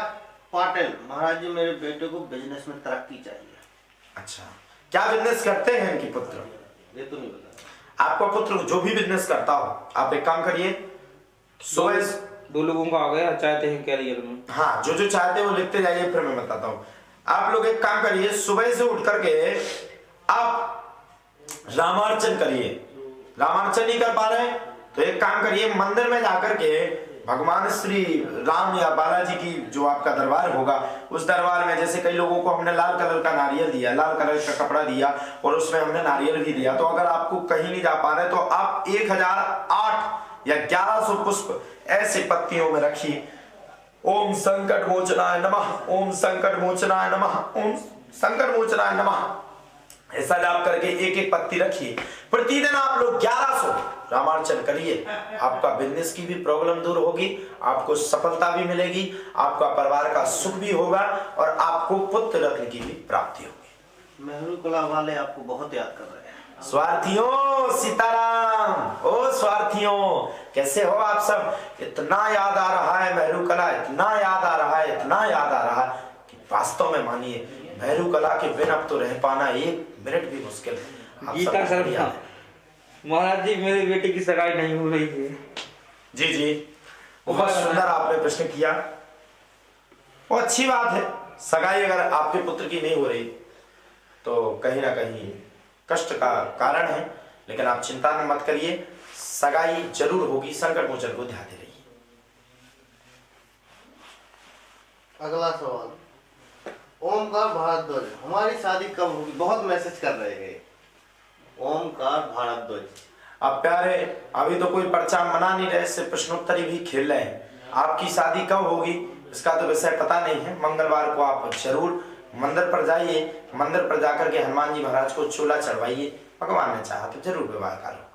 पाटिल, महाराज जी मेरे बेटे को बिजनेस में तरक्की चाहिए। अच्छा, क्या बिजनेस करते हैं इनकी पुत्र? ये तो नहीं पता। आपका पुत्र जो भी बिजनेस करता हो, आप एक काम करिए, सुबह 2 लोगों का आ गया चाहते हैं कैरियर में। हाँ, जो चाहते हैं वो लिखते जाइए, फिर मैं बताता हूँ। आप लोग एक काम करिए, सुबह से उठ करके आप रामार्चन करिए। रामार्चन नहीं कर पा रहे तो एक काम करिए, मंदिर में जाकर के भगवान श्री राम या बालाजी की जो आपका दरबार होगा, उस दरबार में जैसे कई लोगों को हमने लाल कलर का नारियल दिया, लाल कलर का कपड़ा दिया और उसमें हमने नारियल भी दिया, तो अगर आपको कहीं नहीं जा पा रहे तो आप 1008 या 1100 पुष्प ऐसे पत्तियों में रखिए। ओम संकट मोचनाय नमः, ओम संकट मोचनाय नमः, ओम संकट मोचनाय नमः, ऐसा जाप करके एक एक पत्ती रखिए। प्रतिदिन आप लोग 1100 रामार्चन करिए। आपका बिजनेस की भी प्रॉब्लम दूर होगी, आपको सफलता भी मिलेगी, आपका परिवार का सुख भी होगा और आपको पुत्र रत्न की भी प्राप्ति होगी। मेहरू कला वाले आपको बहुत याद कर रहे हैं। स्वार्थियों सीताराम, ओ स्वार्थियों कैसे हो आप सब? इतना याद आ रहा है मेहरू कला, इतना याद आ रहा है, इतना याद आ रहा है कि वास्तव में मानिए मेहरू कला के बिना अब तो रह पाना 1 मिनट भी मुश्किल है। गीता सर महाराज जी, मेरी बेटी की सगाई नहीं हो रही है। जी जी, बहुत सुंदर आपने प्रश्न किया। वो अच्छी बात है, सगाई अगर आपके पुत्र की नहीं हो रही तो कहीं ना कहीं कष्ट का कारण है, लेकिन आप चिंता मत करिए, सगाई जरूर होगी। संकट मोचन को ध्यान दे रहिए। अगला सवाल, ओमकार भारद्वाज, हमारी शादी कब होगी? बहुत मैसेज कर रहे हैं ओमकार भारद्वाज। अब प्यारे, अभी तो कोई पर्चा मना नहीं रहे, इससे प्रश्नोत्तरी भी खेल रहे हैं। आपकी शादी कब होगी इसका तो विषय पता नहीं है। मंगलवार को आप जरूर मंदिर पर जाइए, मंदिर पर जाकर के हनुमान जी महाराज को चोला चढ़वाइए, भगवान ने चाहा तो जरूर विवाह करो।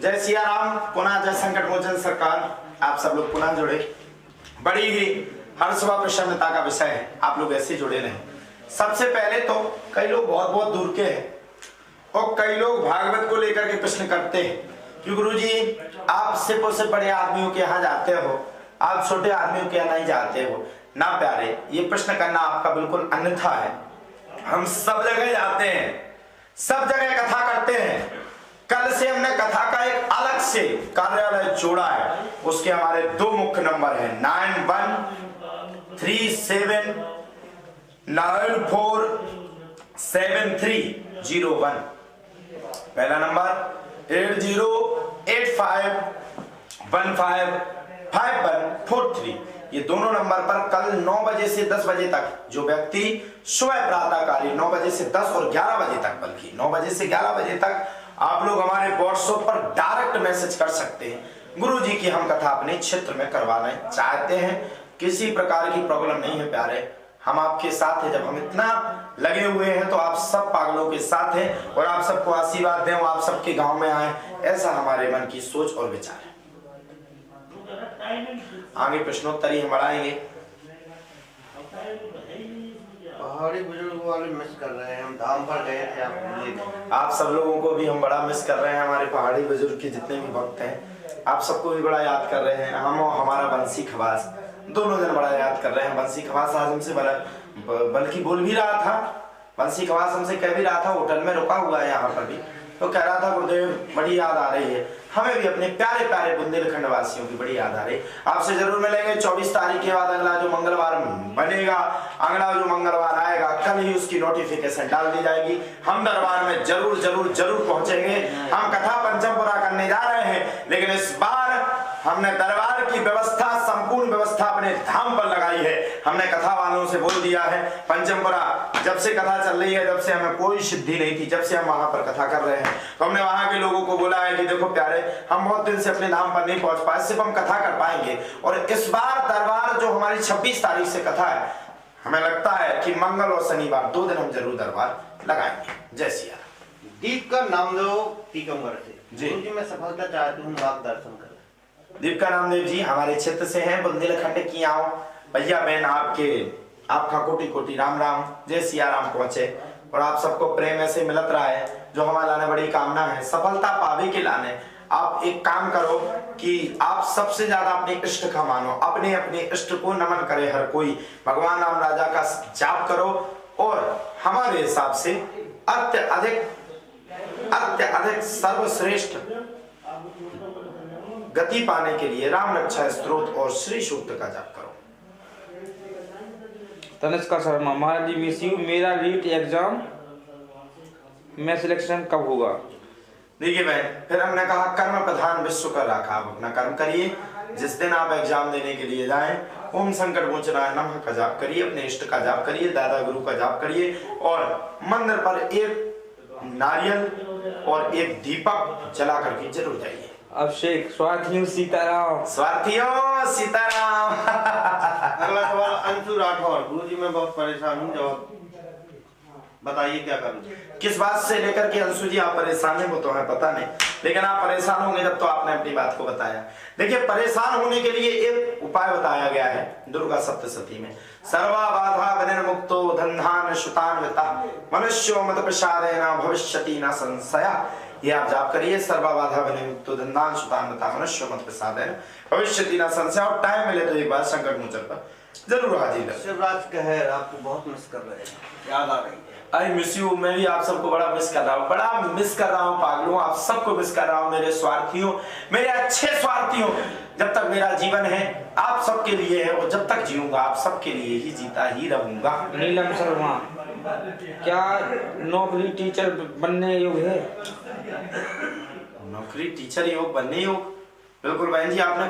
जय सिया राम। पुनः जय संकट मोचन सरकार। आप सब लोग पुनः जुड़े, बड़ी ही हर्ष व प्रसन्नता का विषय है, आप लोग ऐसे जुड़े रहें। सबसे पहले तो कई लोग बहुत बहुत दूर के हैं और कई लोग भागवत को लेकर के प्रश्न करते हैं कि गुरुजी आप से बड़े आदमियों के यहाँ जाते हो, आप छोटे आदमियों के यहाँ नहीं जाते हो ना प्यारे। ये प्रश्न करना आपका बिल्कुल अन्यथा है। हम सब जगह जाते हैं, सब जगह कथा करते हैं। कल से हमने कथा का एक अलग से कार्यालय जोड़ा है, उसके हमारे 2 मुख्य नंबर हैं 9137947301। पहला नंबर 8085155143। ये दोनों नंबर पर कल 9 बजे से 10 बजे तक जो व्यक्ति सुबह प्रातःकालीन 9 बजे से 10 और 11 बजे तक, बल्कि 9 बजे से 11 बजे तक आप लोग हमारे व्हाट्सएप पर डायरेक्ट मैसेज कर सकते हैं। गुरुजी की हम कथा अपने क्षेत्र में करवाना चाहते हैं, किसी प्रकार की प्रॉब्लम नहीं है प्यारे, हम आपके साथ हैं। जब हम इतना लगे हुए हैं तो आप सब पागलों के साथ हैं और आप सबको आशीर्वाद दें, आप सबके गांव में आए, ऐसा हमारे मन की सोच और विचार है। आगे प्रश्नोत्तरी हम बढ़ाएंगे। पहाड़ी बुजुर्ग वाले मिस कर रहे हैं, हम धाम पर गए थे, आप भूल गए। आप सब लोगों को भी हम बड़ा मिस कर रहे हैं, हमारे पहाड़ी बुजुर्ग के जितने भी भक्त हैं आप सबको भी बड़ा याद कर रहे हैं। हम और हमारा बंसी खवास दोनों जन बड़ा याद कर रहे हैं। बंसी खवास आज हमसे बल्कि बोल भी रहा था, बंसी खवास हमसे कह भी रहा था, होटल में रुका हुआ है यहाँ पर भी, तो कह रहा था गुरुदेव बड़ी याद आ रही है, हमें भी अपने प्यारे प्यारे बुंदेलखंड वासियों की बड़ी याद आ रही है। आपसे जरूर मिलेंगे 24 तारीख के बाद। अगला जो मंगलवार बनेगा, अगला जो मंगलवार आएगा, कल ही उसकी नोटिफिकेशन डाल दी जाएगी। हम दरबार में जरूर जरूर जरूर पहुंचेंगे। हम कथा पंचमपुरा करने जा रहे हैं, लेकिन इस बार हमने दरबार की व्यवस्था, संपूर्ण व्यवस्था अपने धाम पर लगाई है। हमने कथा वालों से बोल दिया है, पंचमपुरा जब से कथा चल रही है, जब से हमें कोई सिद्धि नहीं थी, जब से हम वहां पर कथा कर रहे हैं, तो हमने वहां के लोगों को बोला है कि देखो प्यारे, हम बहुत दिन से अपने धाम पर नहीं पहुंच पाए, सिर्फ हम कथा कर पाएंगे। और इस बार दरबार जो हमारी 26 तारीख से कथा है, हमें लगता है कि मंगल और शनिवार 2 दिन हम जरूर दरबार लगाएंगे। जय सिया राम। दीप का नाम दो टीकमगढ़ से जी। गुरुजी मैं सफलता चाहती हूँ, मार्गदर्शन करें। दीपिका नामदेव जी हमारे क्षेत्र से हैं, बुंदेलखंड की आओ भैया बहन, आपका कोटि कोटि राम राम। जय सिया राम पहुंचे और आप सबको प्रेम ऐसे मिलत रहा है, जो हमारा लाने बड़ी कामना है, सफलता पावे के लाने। आप एक काम करो कि आप सबसे ज्यादा अपने इष्ट का मानो, अपने अपने इष्ट को नमन करे हर कोई, भगवान राम राजा का जाप करो और हमारे हिसाब से अत्यधिक सर्वश्रेष्ठ गति पाने के लिए राम रक्षा स्तोत्र और श्री सूक्त का जाप करो। तनिष्का शर्मा, महाराज जी मिस यू, मेरा रीट एग्जाम में सिलेक्शन कब होगा? देखिए बहन, फिर हमने कहा कर्म प्रधान विश्व का राखा, आप अपना कर्म करिए। जिस दिन आप एग्जाम देने के लिए जाएं, ओम संकट मोचनाय नमः का जाप करिए, अपने इष्ट का जाप करिए, दादा गुरु का जाप करिए और मंदिर पर एक नारियल और एक दीपक जला करके जरूर जाइए। अभिषेक, स्वार्थियों सीताराम। स्वार्थियों सीताराम। अगला सवाल अंशु राठौर, गुरुजी मैं बहुत परेशान हूँ, जवाब बताइए क्या करूँ। किस बात से लेकर के अंशु जी आप परेशान हैं वो तो हमें पता नहीं, लेकिन आप परेशान होंगे जब तो आपने अपनी बात को बताया। देखिए, परेशान होने के लिए एक उपाय बताया गया है दुर्गा सप्तशती में, सर्वा बाधा विनिर्मुक्तो धन्धान शुतान्विता मनुष्यो मत प्रसादेन भविष्यति न संशय। ये आप जाप करिए, सर्वा बाधा विनिर्मुक्तो धन्धान शुतान्विता मनुष्यो मत प्रसादेन भविष्यति न संशय। और टाइम मिले तो एक बार संकट मोचन पर जरूर हाजिर है। शिवराज कहर, आपको बहुत मिस कर रहे हैं, याद आ रही है। आई मिस यू, मैं भी आप सबको बड़ा मिस कर रहा हूँ, बड़ा मिस कर रहा हूँ पागलों, आप सबको मिस कर रहा हूँ मेरे स्वार्थियों, मेरे अच्छे स्वार्थियों। जब तक मेरा जीवन है आप सबके लिए है और जब तक जीऊंगा आप सबके लिए ही जीता ही रहूंगा। नीलम शर्मा, क्या नौकरी टीचर बनने योग्य है? नौकरी टीचर योग बनने योग? बिल्कुल बहन जी, आपने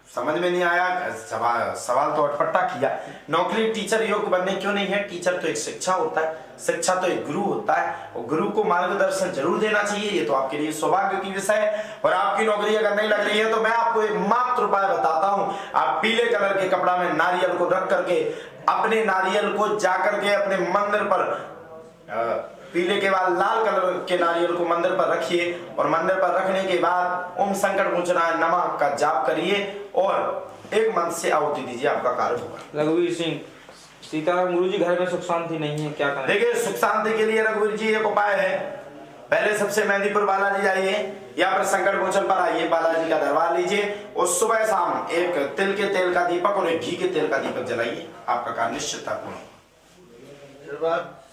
समझ में नहीं आया, सवाल तो अटपटा किया। नौकरी टीचर योग बनने क्यों नहीं है? टीचर तो एक शिक्षा होता है, शिक्षा तो एक गुरु होता है और गुरु को मार्गदर्शन जरूर देना चाहिए। ये तो आपके लिए सौभाग्य की विषय है। और आपकी नौकरी अगर नहीं लग रही है तो मैं आपको एक मात्र उपाय बताता हूँ। आप पीले कलर के कपड़ा में नारियल को रख करके अपने नारियल को जाकर के अपने मंदिर पर पीले के बाद लाल कलर के नारियल को मंदिर पर रखिए और मंदिर पर रखने के बाद ओम संकट मोचनाय नमः का जाप करिए और एक मंत्र से आहुति दीजिए, आपका कार्य होगा। रघुवीर सिंह, सीताराम गुरुजी घर में सुख शांति नहीं है, क्या करें? देखिए सुख शांति के लिए रघुवीर जी एक उपाय है। पहले सबसे मेहंदीपुर बालाजी जाइए या फिर संकट मोचन पर आइए, बालाजी का दरबार लीजिए और सुबह शाम एक तिल के तेल का दीपक और एक घी के तेल का दीपक जलाइए, आपका कार्य निश्चितता पूर्ण।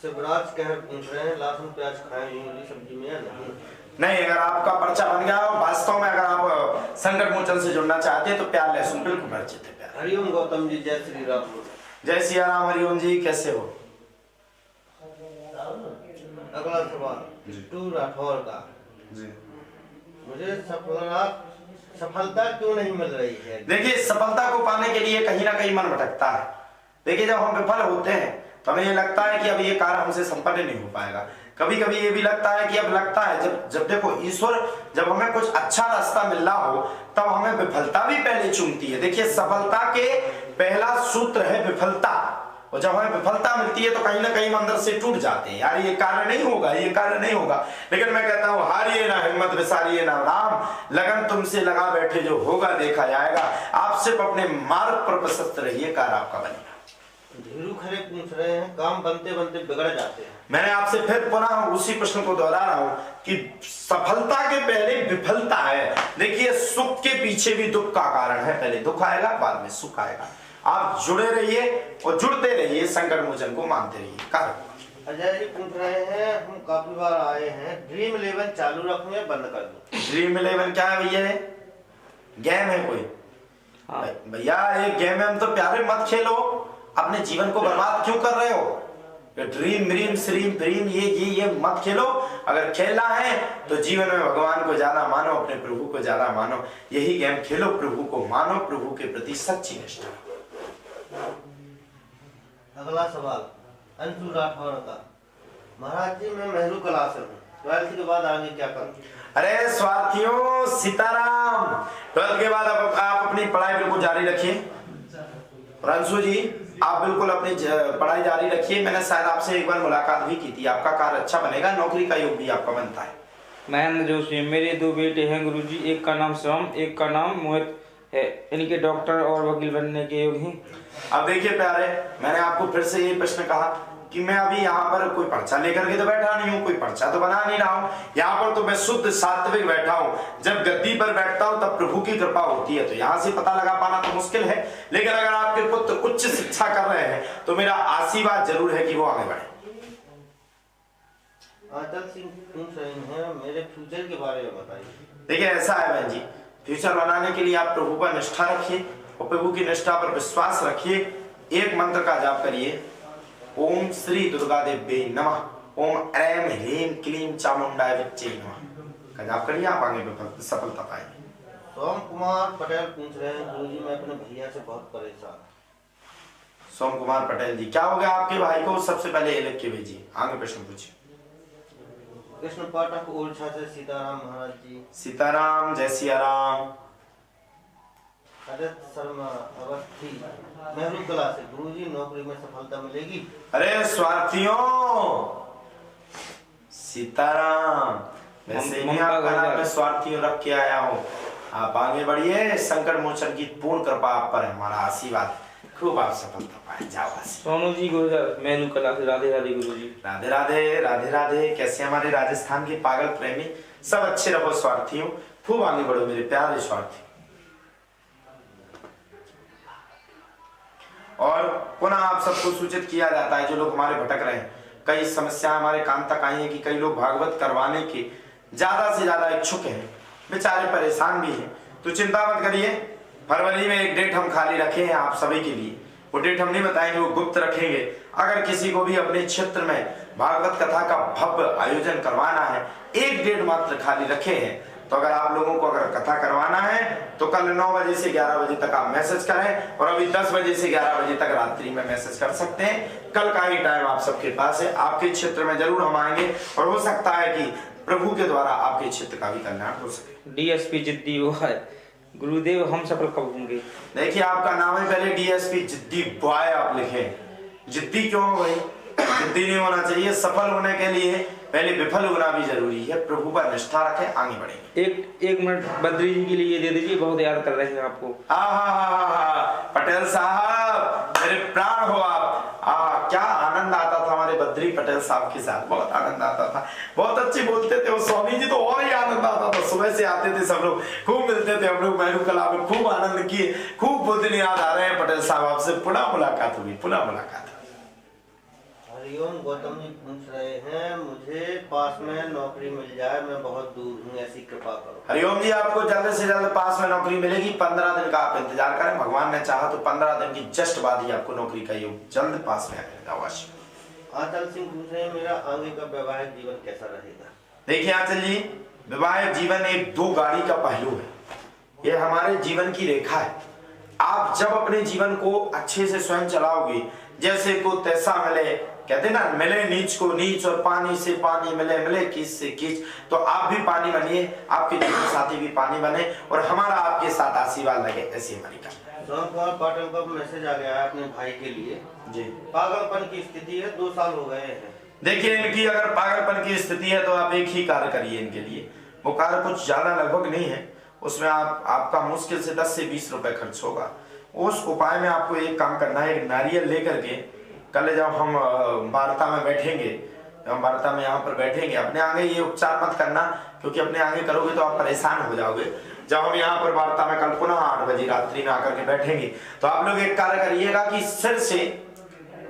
शिवराज कह पूछ रहे हैं लहसुन प्याज खाएं सब्जी में या नहीं, अगर आपका पर्चा बन गया हो वास्तव में, अगर आप संकट मोचन से जुड़ना चाहते हैं तो प्याज लहसुन बिल्कुल वर्जित है। प्याज। हरिओम गौतम जी, जय श्री राम। जय सिया राम। हरिओम जी, कैसे हो? अगला सवाल टू राठौर का जी। मुझे सफलता क्यों नहीं मिल रही है? देखिए सफलता को पाने के लिए कहीं ना कहीं मन भटकता है। देखिए जब हम विफल होते हैं तो हमें ये लगता है कि अब ये कार्य हमसे संपन्न नहीं हो पाएगा। कभी कभी ये भी लगता है कि अब लगता है जब देखो ईश्वर जब हमें कुछ अच्छा रास्ता मिल रहा हो तब हमें विफलता भी पहले चुनती है। देखिए सफलता के पहला सूत्र है विफलता, और जब हमें विफलता मिलती है तो कहीं ना कहीं अंदर से टूट जाते हैं, यार ये कार्य नहीं होगा, ये कार्य नहीं होगा। लेकिन मैं कहता हूँ हारिए ना हिम्मत, विसारिए ना राम, लगन तुमसे लगा बैठे जो होगा देखा जाएगा। आप सिर्फ अपने मार्ग पर प्रशस्त रहिए, कार्य आपका बनेगा। धीरू खरे पूछ रहे हैं काम बनते बनते बिगड़ जाते हैं। मैंने आपसे फिर पुनः उसी प्रश्न को दोहरा रहा हूं कि सफलता के पहले विफलता है। देखिए सुख के पीछे भी दुख का कारण है, पहले दुख आएगा बाद में सुख आएगा। आप जुड़े रहिए और जुड़ते रहिए, संकट मोचन को मानते रहिए। कार्य अजय जी पूछ रहे हैं हम काफी बार आए हैं, ड्रीम 11 चालू रखूं या बंद कर दूं? ड्रीम 11 क्या है भैया? गेम है कोई? भैया ये गेम है, हम तो प्यारे मत खेलो, अपने जीवन को बर्बाद क्यों कर रहे हो? ड्रीम म्रीम श्रीम प्रीम ये मत खेलो। अगर खेलना है तो जीवन में भगवान को ज्यादा मानो, अपने प्रभु को ज्यादा मानो, यही गेम खेलो, प्रभु को मानो, प्रभु के प्रति सच्ची निष्ठा। अगला सवाल अंशु राठौर का, महाराज जी मैं मेहरू क्लास हूँ, 12th के बाद आगे क्या करूँ? अरे स्वार्थियों सीताराम, 12th के बाद आप अपनी पढ़ाई बिल्कुल जारी रखिए। अंशु जी आप बिल्कुल अपनी पढ़ाई जारी रखिए। मैंने शायद आपसे एक बार मुलाकात भी की थी, आपका कार्य अच्छा बनेगा, नौकरी का योग भी आपका बनता है। महेंद्र जोशी, मेरे 2 बेटे हैं गुरुजी, एक का नाम श्याम, एक का नाम मोहित है, इनके डॉक्टर और वकील बनने के योग हैं। अब देखिए प्यारे, मैंने आपको फिर से ये प्रश्न कहा कि मैं अभी यहाँ पर कोई पर्चा लेकर के तो बैठा नहीं हूँ, कोई पर्चा तो बना नहीं रहा हूँ। यहाँ पर तो मैं शुद्ध सात्विक बैठा हूँ। जब गद्दी पर बैठता हूँ तब प्रभु की कृपा होती है, तो यहाँ से पता लगा पाना तो मुश्किल है। लेकिन अगर आपके पुत्र उच्च शिक्षा कर रहे हैं तो मेरा आशीर्वाद जरूर है कि वो आगे बढ़े। आंचल सिंह पूछ रहे हैं मेरे फ्यूचर के बारे में बताइए। देखिए ऐसा है बहन जी, फ्यूचर बनाने के लिए आप प्रभु पर निष्ठा रखिए और प्रभु की निष्ठा पर विश्वास रखिए। एक मंत्र का जाप करिए, ओम श्री दुर्गा देवी नमः, ओम ऐं ह्रीं क्लीं चामुंडाय विच्चे नमः का जाप करिए, आप आगे सफलता पाएंगे। सोम कुमार पटेल पूछ रहे हैं गुरुजी मैं अपने भैया से बहुत परेशान। सोम कुमार पटेल जी, क्या हो गया आपके भाई को? सबसे पहले ये लिख के भेजिए, आगे प्रश्न पूछिए। कृष्ण पाठक ओरछा से सीताराम महाराज जी। सीताराम, जय सिया राम। आदित्य शर्मा अवस्थी मेहरू कला से, गुरुजी नौकरी में सफलता मिलेगी? अरे स्वार्थियों सीताराम, वैसे ही आपका नाम मैं स्वार्थियों रख के आया हूँ। आप आगे बढ़िए, संकट मोचन की पूर्ण कृपा आप पर है, हमारा आशीर्वाद, खूब आप सफलता पाए। जाओ सोनू जी गुरुजी मेरू कला से, राधे राधे गुरुजी। राधे राधे, राधे राधे। कैसे हमारे राजस्थान के पागल प्रेमी सब अच्छे रहो स्वार्थियों, खूब आगे बढ़ो मेरे प्यारे स्वार्थी। और पुनः आप सबको सूचित किया जाता है, जो लोग हमारे भटक रहे हैं, कई समस्या हमारे कान तक आई है कि कई लोग भागवत करवाने के ज्यादा से ज्यादा इच्छुक हैं, बेचारे परेशान भी हैं। तो चिंता मत करिए, फरवरी में एक डेट हम खाली रखे हैं आप सभी के लिए। वो डेट हम नहीं बताएंगे, वो गुप्त रखेंगे। अगर किसी को भी अपने क्षेत्र में भागवत कथा का भव्य आयोजन करवाना है, एक डेट मात्र खाली रखे हैं। तो अगर आप लोगों को अगर कथा करवाना है तो कल 9 बजे से 11 बजे तक आप मैसेज करें, और अभी 10 बजे से 11 बजे तक रात्रि में मैसेज कर सकते हैं। कल का ही टाइम आप सबके पास है, आपके क्षेत्र में जरूर हम आएंगे, और हो सकता है कि प्रभु के द्वारा आपके क्षेत्र का भी कल्याण हो सके। डीएसपी जिद्दी वो है गुरुदेव, हम सफल कब होंगे? देखिए आपका नाम है पहले डीएसपी जिद्दी बॉय आप लिखे, जिद्दी क्यों हो भाई? जिद्दी नहीं होना चाहिए। सफल होने के लिए पहले विफल होना भी जरूरी है। प्रभु पर निष्ठा रखें, आगे बढ़ेंगे। एक मिनट बद्री जी के लिए दे दीजिए, बहुत याद कर रहे हैं आपको। पटेल साहब मेरे प्राण हो आप। क्या आनंद आता था हमारे बद्री पटेल साहब के साथ, बहुत आनंद आता था। बहुत अच्छी बोलते थे वो स्वामी जी, तो और ही आनंद आता था। सुबह से आते थे सब लोग, खूब मिलते थे हम लोग मेहरू कला में, खूब आनंद किए। खूब बहुत दिन याद आ रहे हैं पटेल साहब आपसे। पुनः मुलाकात हुई, पुनः मुलाकात। हरिओम गौतम जी पूछ रहे हैं, मुझे पास में नौकरी मिल जाए, मैं बहुत दूर हूँ, ऐसी कृपा करो। हरिओम जी, आपको जल्द से जल्द पास में नौकरी मिलेगी। 15 दिन का आप इंतजार करें, भगवान ने चाहा तो 15 दिन की जस्ट बाद ही आपको नौकरी का योग जल्द पास में आएगा। आंचल सिंह पूछ रहे हैं, मेरा आगे का वैवाहिक जीवन कैसा रहेगा। देखिए आंचल जी, वैवाहिक जीवन एक दो गाड़ी का पहलू है। यह हमारे जीवन की रेखा है। आप जब अपने जीवन को अच्छे से स्वयं चलाओगे, जैसे को तैसा मिले, कहते ना, मिले नीच को नीच और पानी से पानी मिले, मिले कीच से कीच, तो आप भी पानी बनिए, आपके जीवन साथी भी पानी बने और हमारा आपके साथ आशीर्वाद लगे, ऐसी हमारी का। सोम कुमार पाटिल का मैसेज आ गया है अपने भाई के लिए जी। पागलपन की स्थिति है, 2 साल हो गए हैं। देखिए, इनकी अगर पागलपन की स्थिति है तो आप एक ही कार्य करिए इनके लिए। वो कार्य कुछ ज्यादा लगभग नहीं है, उसमें आपका मुश्किल से 10 से 20 रुपए खर्च होगा। उस उपाय में आपको एक काम करना है, एक नारियल लेकर के कल जब हम वार्ता में बैठेंगे, हम वार्ता में यहाँ पर बैठेंगे, अपने आगे ये उपचार मत करना, क्योंकि अपने आगे करोगे तो आप परेशान हो जाओगे। जब हम यहाँ पर वार्ता में कल पुनः 8 बजे रात्रि में आकर के बैठेंगे, तो आप लोग एक कार्य करिएगा कि सिर से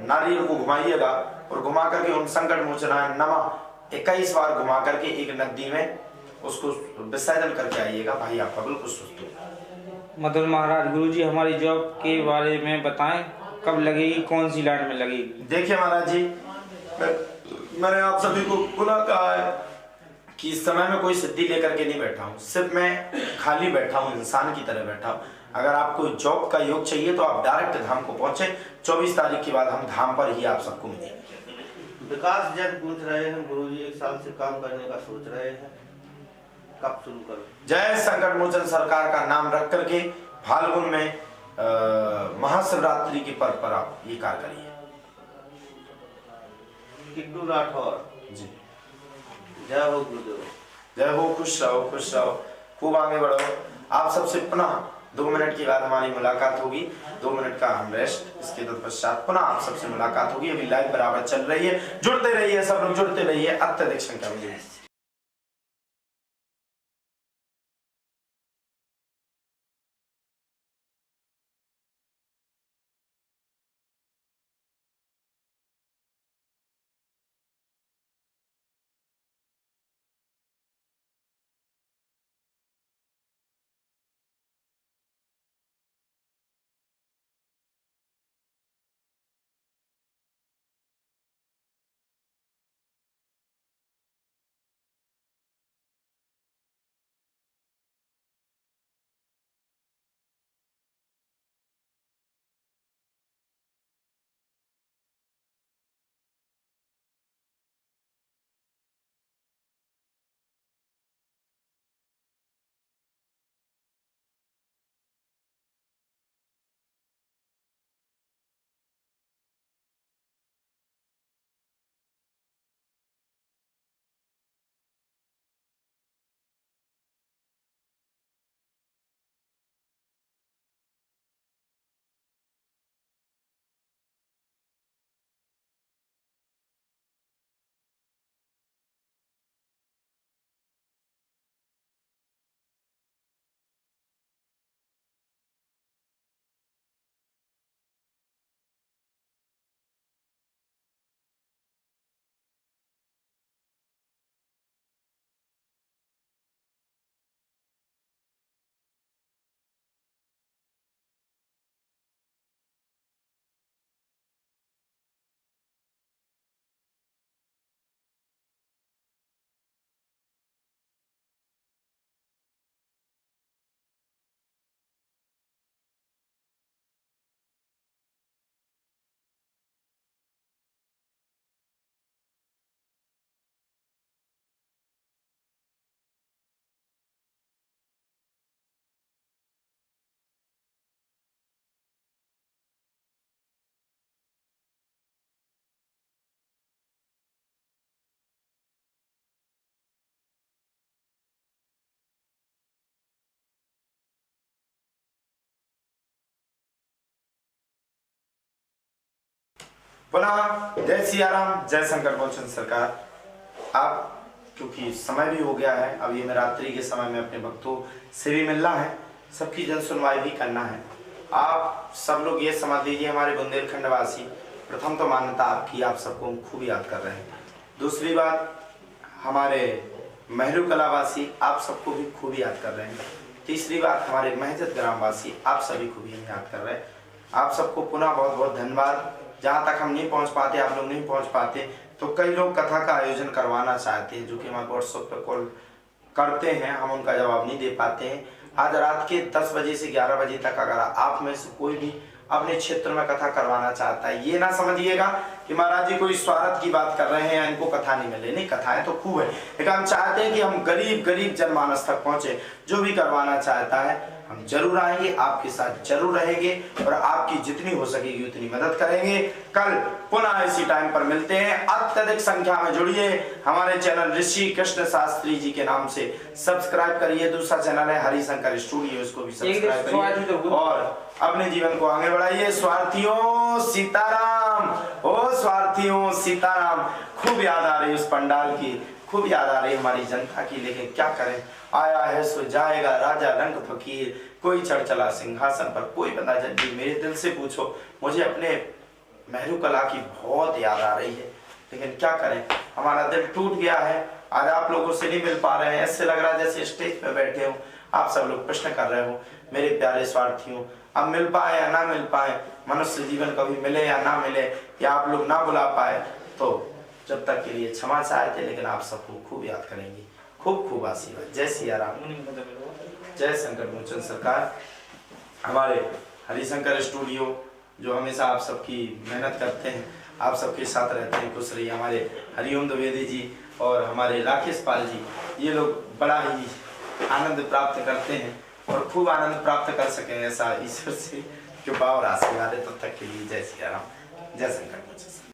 नारियल को घुमाइएगा और घुमा करके उन संकट मोचनाय नमः 21 बार घुमा करके एक नदी में उसको विसर्जन करके आइएगा। भाई आपका बिल्कुल सुस्त हो। मधुर महाराज, गुरुजी हमारी जॉब के बारे में बताएं, कब लगेगी, कौन सी लाइन में लगेगी। देखिए महाराज जी, मैंने आप सभी को पुनः कहा है कि इस समय में कोई सिद्धि लेकर के नहीं बैठा हूँ, सिर्फ मैं खाली बैठा हूँ, इंसान की तरह बैठा हूँ। अगर आपको जॉब का योग चाहिए तो आप डायरेक्ट धाम को पहुंचे। 24 तारीख के बाद हम धाम पर ही आप सबको मिलेंगे। विकास जैन पूछ रहे हैं, गुरुजी 1 साल से काम करने का सोच रहे हैं, कब शुरू करूं। जय संकट मोचन सरकार का नाम रख करके फाल्गुन में महाशिवरात्रि के पर्व पर आप ये कार्य करिए। किट्टू राठौर जी, जय हो गुरुदेव। जय हो, खुश रहो, खुश रहो, खूब आगे बढ़ो। आप सबसे पुनः 2 मिनट के बाद हमारी मुलाकात होगी। 2 मिनट का हम रेस्ट, इसके तत्पश्चात पुनः आप सबसे मुलाकात होगी। अभी लाइव बराबर चल रही है, जुड़ते रहिए, सब लोग जुड़ते रहिए। अत्यधिक संख्या में पुनः जय सिया राम, जय संकट मोचन सरकार। आप क्योंकि समय भी हो गया है, अब ये मैं रात्रि के समय में अपने भक्तों से भी मिलना है, सबकी जन सुनवाई भी करना है। आप सब लोग ये समझ लीजिए, हमारे बुंदेलखंड वासी, प्रथम तो मान्यता आपकी, आप सबको हम खूब याद कर रहे हैं। दूसरी बात, हमारे मेहरू कलावासी आप सबको भी खूब याद कर रहे हैं। तीसरी बात, हमारे महजत ग्रामवासी आप सभी को भी हम याद कर रहे हैं। आप सबको पुनः बहुत बहुत धन्यवाद। जहाँ तक हम नहीं पहुँच पाते, आप लोग नहीं पहुँच पाते, तो कई लोग कथा का आयोजन करवाना चाहते हैं, जो कि हमारे व्हाट्सएप पर कॉल करते हैं, हम उनका जवाब नहीं दे पाते हैं। आज रात के 10 बजे से 11 बजे तक अगर आप में से कोई भी अपने क्षेत्र में कथा करवाना चाहता है, ये ना समझिएगा कि महाराज जी कोई स्वार्थ की बात कर रहे हैं या इनको कथा नहीं मिले, नहीं, कथाएं तो खूब है, लेकिन हम चाहते हैं कि हम गरीब जनमानस तक पहुंचे। जो भी करवाना चाहता है हम जरूर आएंगे, आपके साथ जरूर रहेंगे और आपकी जितनी हो सकेगी उतनी मदद करेंगे। कल पुनः इसी टाइम पर मिलते हैं। अत्यधिक संख्या में जुड़िए, हमारे चैनल ऋषि कृष्ण शास्त्री जी के नाम से सब्सक्राइब करिए। दूसरा चैनल है हरिशंकर स्टूडियो, इसको भी सब्सक्राइब करिए और अपने जीवन को आगे बढ़ाइए। स्वार्थियों सीताराम, ओ स्वार्थियों सीताराम। खूब याद आ रही उस पंडाल की, खूब याद आ रही हमारी जनता की, लेकिन क्या करें, आया है सो जाएगा राजा रंग फकीर, कोई चढ़ चला सिंहासन पर कोई बंदा जल्दी। मेरे दिल से पूछो, मुझे अपने मेहरू कला की बहुत याद आ रही है, लेकिन क्या करें, हमारा दिल टूट गया है। आज आप लोगों से नहीं मिल पा रहे हैं, ऐसे लग रहा है जैसे स्टेज पे बैठे हो, आप सब लोग प्रश्न कर रहे हो। मेरे प्यारे स्वार्थियों, अब मिल पाए या ना मिल पाए, मनुष्य जीवन कभी मिले या ना मिले, या आप लोग ना बुला पाए, तो जब तक के लिए क्षमा चाहते, लेकिन आप सबको खूब याद करेंगे। खूब खूब आशीर्वाद। जय सिया राम, जय संकट मोचन सरकार। हमारे हरिशंकर स्टूडियो जो हमेशा आप सबकी मेहनत करते हैं, आप सबके साथ रहते हैं, खुश रहिए। हमारे हरिओम द्विवेदी जी और हमारे राकेश पाल जी, ये लोग बड़ा ही आनंद प्राप्त करते हैं और खूब आनंद प्राप्त कर सकें, ऐसा ईश्वर से कृपा और आशीर्वाद है। तब तक के लिए जय सिया राम, जय संकट मोचन।